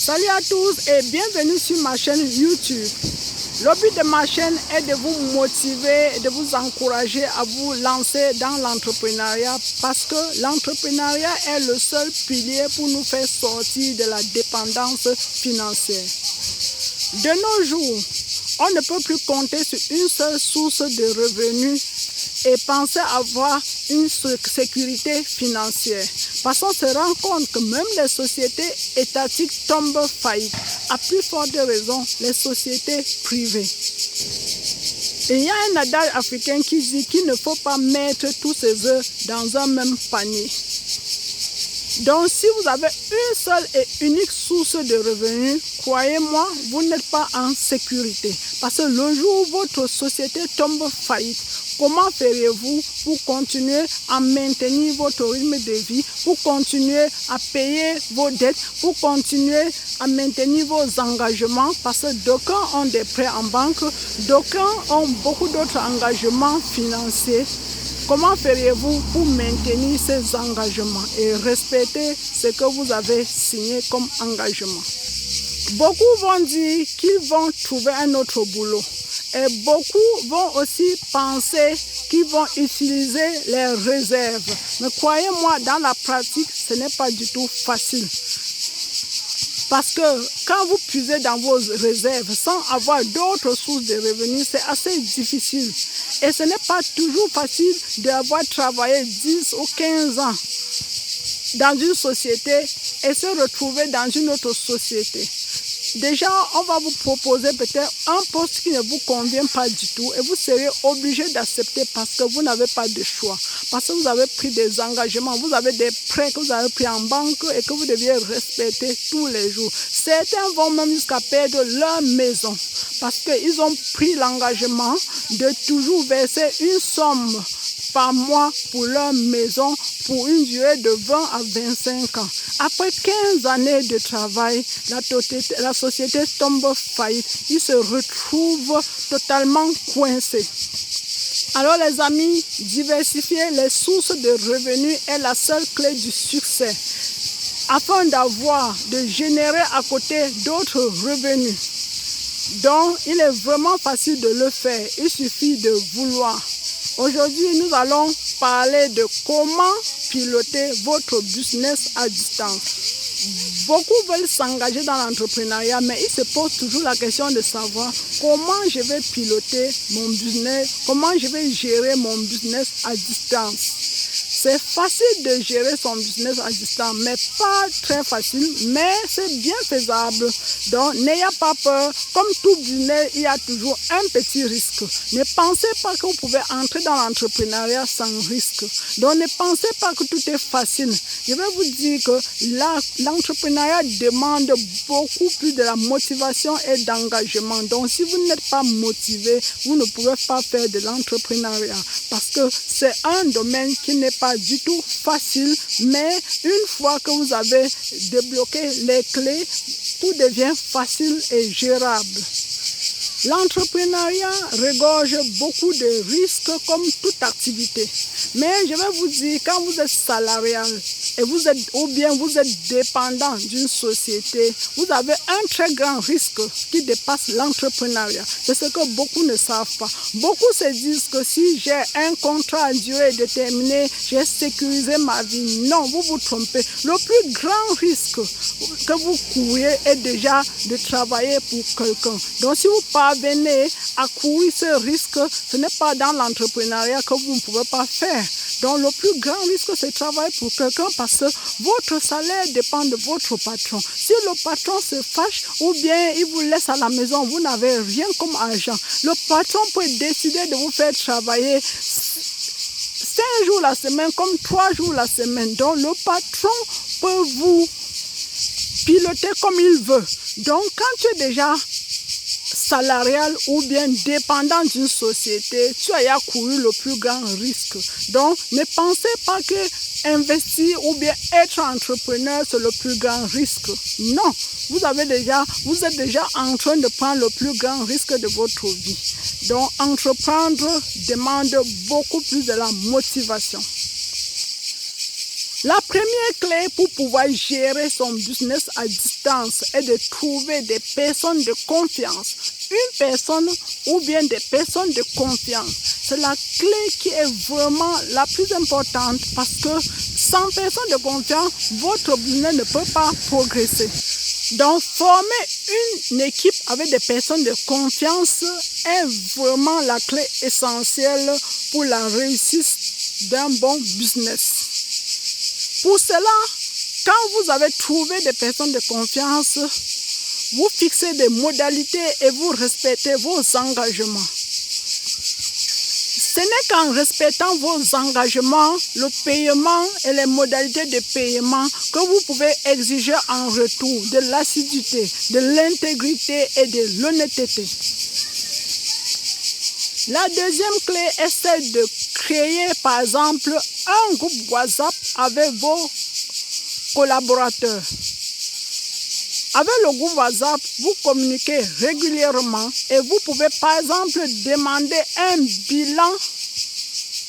Salut à tous et bienvenue sur ma chaîne YouTube. Le but de ma chaîne est de vous motiver et de vous encourager à vous lancer dans l'entrepreneuriat parce que l'entrepreneuriat est le seul pilier pour nous faire sortir de la dépendance financière. De nos jours, on ne peut plus compter sur une seule source de revenus et penser avoir une sécurité financière. Parce qu'on se rend compte que même les sociétés étatiques tombent faillite. À plus forte raison, les sociétés privées. Et il y a un adage africain qui dit qu'il ne faut pas mettre tous ses œufs dans un même panier. Donc si vous avez une seule et unique source de revenus, croyez-moi, vous n'êtes pas en sécurité. Parce que le jour où votre société tombe faillite, comment feriez-vous pour continuer à maintenir votre rythme de vie, pour continuer à payer vos dettes, pour continuer à maintenir vos engagements? Parce que d'aucuns ont des prêts en banque, d'aucuns ont beaucoup d'autres engagements financiers. Comment feriez-vous pour maintenir ces engagements et respecter ce que vous avez signé comme engagement? Beaucoup vont dire qu'ils vont trouver un autre boulot. Et beaucoup vont aussi penser qu'ils vont utiliser les réserves. Mais croyez-moi, dans la pratique, ce n'est pas du tout facile. Parce que quand vous puisez dans vos réserves sans avoir d'autres sources de revenus, c'est assez difficile. Et ce n'est pas toujours facile d'avoir travaillé 10 ou 15 ans dans une société et se retrouver dans une autre société. Déjà, on va vous proposer peut-être un poste qui ne vous convient pas du tout et vous serez obligé d'accepter parce que vous n'avez pas de choix. Parce que vous avez pris des engagements, vous avez des prêts que vous avez pris en banque et que vous deviez respecter tous les jours. Certains vont même jusqu'à perdre leur maison parce qu'ils ont pris l'engagement de toujours verser une somme par mois pour leur maison pour une durée de 20 à 25 ans. Après 15 années de travail, la société tombe faillite. Ils se retrouvent totalement coincés. Alors les amis, diversifier les sources de revenus est la seule clé du succès. Afin de générer à côté d'autres revenus. Donc, il est vraiment facile de le faire. Il suffit de vouloir. Aujourd'hui, nous allons parler de comment piloter votre business à distance. Beaucoup veulent s'engager dans l'entrepreneuriat, mais ils se posent toujours la question de savoir comment je vais piloter mon business, comment je vais gérer mon business à distance. C'est facile de gérer son business à distance, mais pas très facile, mais c'est bien faisable. Donc, n'ayez pas peur. Comme tout business, il y a toujours un petit risque. Ne pensez pas que vous pouvez entrer dans l'entrepreneuriat sans risque. Donc, ne pensez pas que tout est facile. Je vais vous dire que l'entrepreneuriat demande beaucoup plus de la motivation et d'engagement. Donc, si vous n'êtes pas motivé, vous ne pouvez pas faire de l'entrepreneuriat parce que c'est un domaine qui n'est pas du tout facile, mais une fois que vous avez débloqué les clés, tout devient facile et gérable. L'entrepreneuriat regorge beaucoup de risques comme toute activité. Mais je vais vous dire, quand vous êtes salarial et vous êtes dépendant d'une société, vous avez un très grand risque qui dépasse l'entrepreneuriat. C'est ce que beaucoup ne savent pas. Beaucoup se disent que si j'ai un contrat à durée déterminée, j'ai sécurisé ma vie. Non, vous vous trompez. Le plus grand risque que vous courez est déjà de travailler pour quelqu'un. Donc si vous parvenez à courir ce risque, ce n'est pas dans l'entrepreneuriat que vous ne pouvez pas faire. Donc le plus grand risque, c'est de travailler pour quelqu'un parce que votre salaire dépend de votre patron. Si le patron se fâche ou bien il vous laisse à la maison, vous n'avez rien comme argent. Le patron peut décider de vous faire travailler 5 jours la semaine comme 3 jours la semaine. Donc le patron peut vous piloter comme il veut. Donc quand tu es déjà salarial ou bien dépendant d'une société, tu as couru le plus grand risque. Donc, ne pensez pas que investir ou bien être entrepreneur, c'est le plus grand risque. Non, vous êtes déjà en train de prendre le plus grand risque de votre vie. Donc, entreprendre demande beaucoup plus de la motivation. La première clé pour pouvoir gérer son business à distance est de trouver des personnes de confiance. Une personne ou bien des personnes de confiance. C'est la clé qui est vraiment la plus importante parce que sans personne de confiance, votre business ne peut pas progresser. Donc, former une équipe avec des personnes de confiance est vraiment la clé essentielle pour la réussite d'un bon business. Pour cela, quand vous avez trouvé des personnes de confiance, vous fixez des modalités et vous respectez vos engagements. Ce n'est qu'en respectant vos engagements, le paiement et les modalités de paiement que vous pouvez exiger en retour de l'assiduité, de l'intégrité et de l'honnêteté. La deuxième clé est celle de créer, par exemple, un groupe WhatsApp avec vos collaborateurs. Avec le groupe WhatsApp, vous communiquez régulièrement et vous pouvez par exemple demander un bilan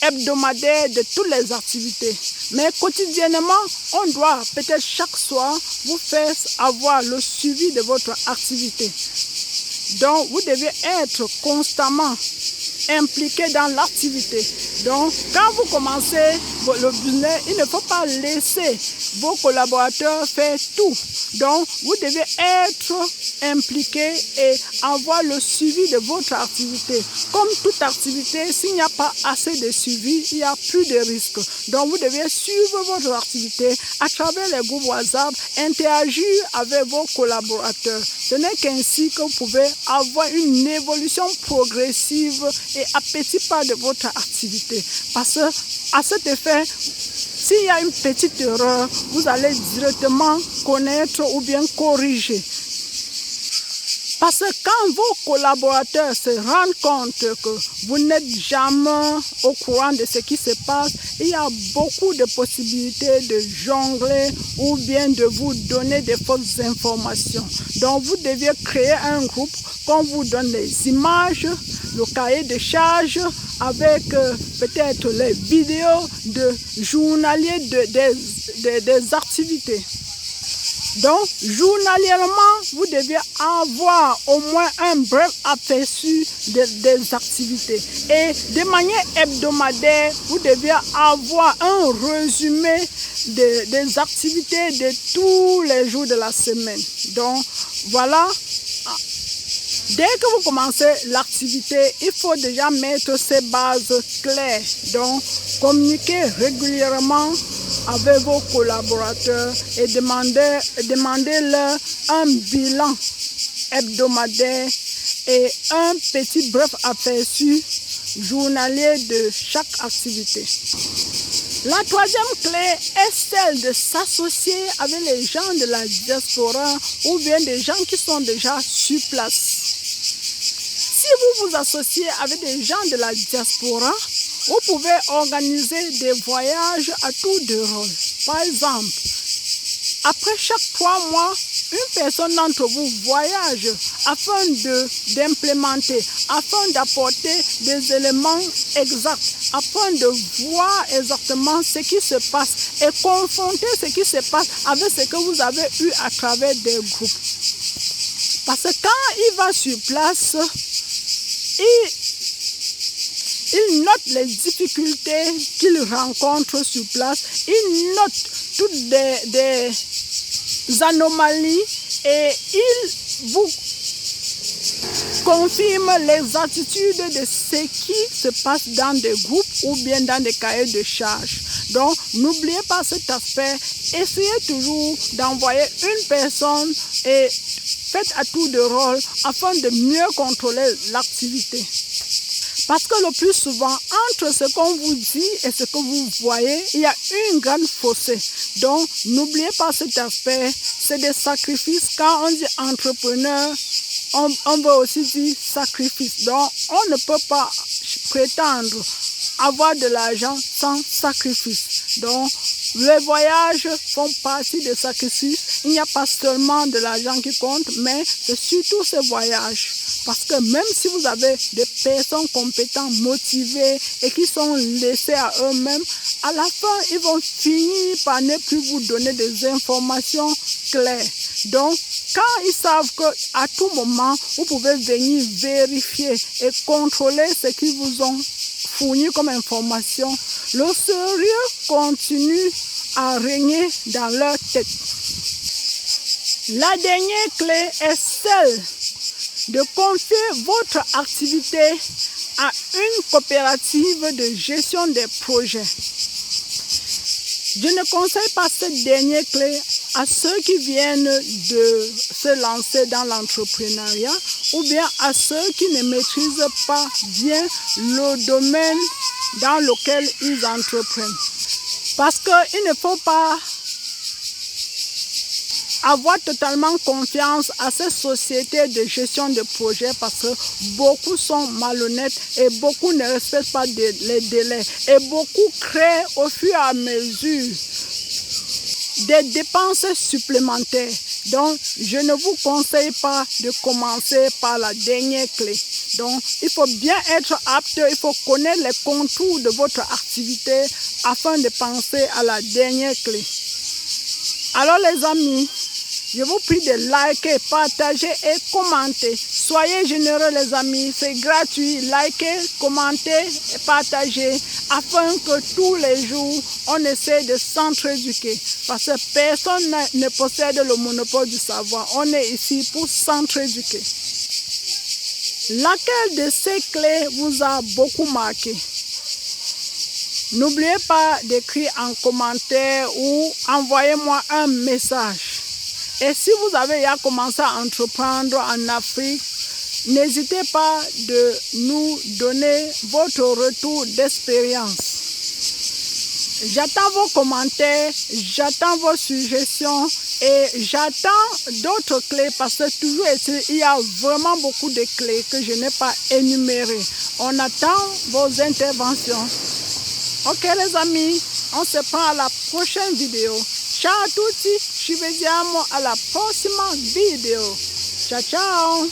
hebdomadaire de toutes les activités. Mais quotidiennement, on doit peut-être chaque soir vous faire avoir le suivi de votre activité. Donc, vous devez être constamment impliqué dans l'activité. Donc, quand vous commencez le business, il ne faut pas laisser vos collaborateurs faire tout. Donc, vous devez être impliqué et avoir le suivi de votre activité. Comme toute activité, s'il n'y a pas assez de suivi, il n'y a plus de risque. Donc, vous devez suivre votre activité à travers les groupes WhatsApp, interagir avec vos collaborateurs. Ce n'est qu'ainsi que vous pouvez avoir une évolution progressive et à petits pas de votre activité. Parce qu'à cet effet, s'il y a une petite erreur, vous allez directement connaître ou bien corriger. Parce que quand vos collaborateurs se rendent compte que vous n'êtes jamais au courant de ce qui se passe, il y a beaucoup de possibilités de jongler ou bien de vous donner des fausses informations. Donc vous devez créer un groupe qu'on vous donne les images, le cahier de charges avec peut-être les vidéos de journaliers des activités. Donc, journalièrement, vous devez avoir au moins un bref aperçu des activités. Et de manière hebdomadaire, vous devez avoir un résumé des activités de tous les jours de la semaine. Donc, voilà. Dès que vous commencez l'activité, il faut déjà mettre ces bases claires. Donc, communiquez régulièrement avec vos collaborateurs et demandez-leur un bilan hebdomadaire et un petit bref aperçu journalier de chaque activité. La troisième clé est celle de s'associer avec les gens de la diaspora ou bien des gens qui sont déjà sur place. Si vous vous associez avec des gens de la diaspora, vous pouvez organiser des voyages à tour de rôle. Par exemple, après chaque 3 mois, une personne d'entre vous voyage afin d'implémenter, afin d'apporter des éléments exacts, afin de voir exactement ce qui se passe et confronter ce qui se passe avec ce que vous avez eu à travers des groupes. Parce que quand il va sur place, il note les difficultés qu'il rencontre sur place, il note toutes des anomalies et il vous confirme les attitudes de ce qui se passe dans des groupes ou bien dans des cahiers de charges. Donc, n'oubliez pas cet aspect. Essayez toujours d'envoyer une personne et faites à tour de rôle afin de mieux contrôler l'activité. Parce que le plus souvent, entre ce qu'on vous dit et ce que vous voyez, il y a une grande fossé. Donc, n'oubliez pas cet aspect. C'est des sacrifices. Quand on dit entrepreneur, on veut aussi dire sacrifice. Donc, on ne peut pas prétendre avoir de l'argent sans sacrifice. Donc, Les voyages font partie de sacrifice. Il n'y a pas seulement de l'argent qui compte, mais c'est surtout ce voyage. Parce que même si vous avez des personnes compétentes, motivées et qui sont laissées à eux-mêmes, à la fin, ils vont finir par ne plus vous donner des informations claires. Donc, quand ils savent qu'à tout moment, vous pouvez venir vérifier et contrôler ce qu'ils vous ont fourni comme information, le sérieux continue à régner dans leur tête. La dernière clé est celle de confier votre activité à une coopérative de gestion des projets. Je ne conseille pas cette dernière clé à ceux qui viennent de se lancer dans l'entrepreneuriat ou bien à ceux qui ne maîtrisent pas bien le domaine dans lequel ils entreprennent. Parce qu'il ne faut pas avoir totalement confiance à ces sociétés de gestion de projets parce que beaucoup sont malhonnêtes et beaucoup ne respectent pas les délais et beaucoup créent au fur et à mesure des dépenses supplémentaires. Donc, je ne vous conseille pas de commencer par la dernière clé. Donc, il faut bien être apte, il faut connaître les contours de votre activité afin de penser à la dernière clé. Alors les amis, je vous prie de liker, partager et commenter. Soyez généreux les amis, c'est gratuit. Likez, commentez et partagez afin que tous les jours, on essaie de s'entre-éduquer. Parce que personne ne possède le monopole du savoir. On est ici pour s'entre-éduquer. Laquelle de ces clés vous a beaucoup marqué? N'oubliez pas d'écrire en commentaire ou envoyez-moi un message. Et si vous avez déjà commencé à entreprendre en Afrique, n'hésitez pas de nous donner votre retour d'expérience. J'attends vos commentaires, j'attends vos suggestions et j'attends d'autres clés parce que toujours il y a vraiment beaucoup de clés que je n'ai pas énumérées. On attend vos interventions. Ok les amis, on se prend à la prochaine vidéo. Ciao a tutti, ci vediamo alla prossima video. Ciao ciao!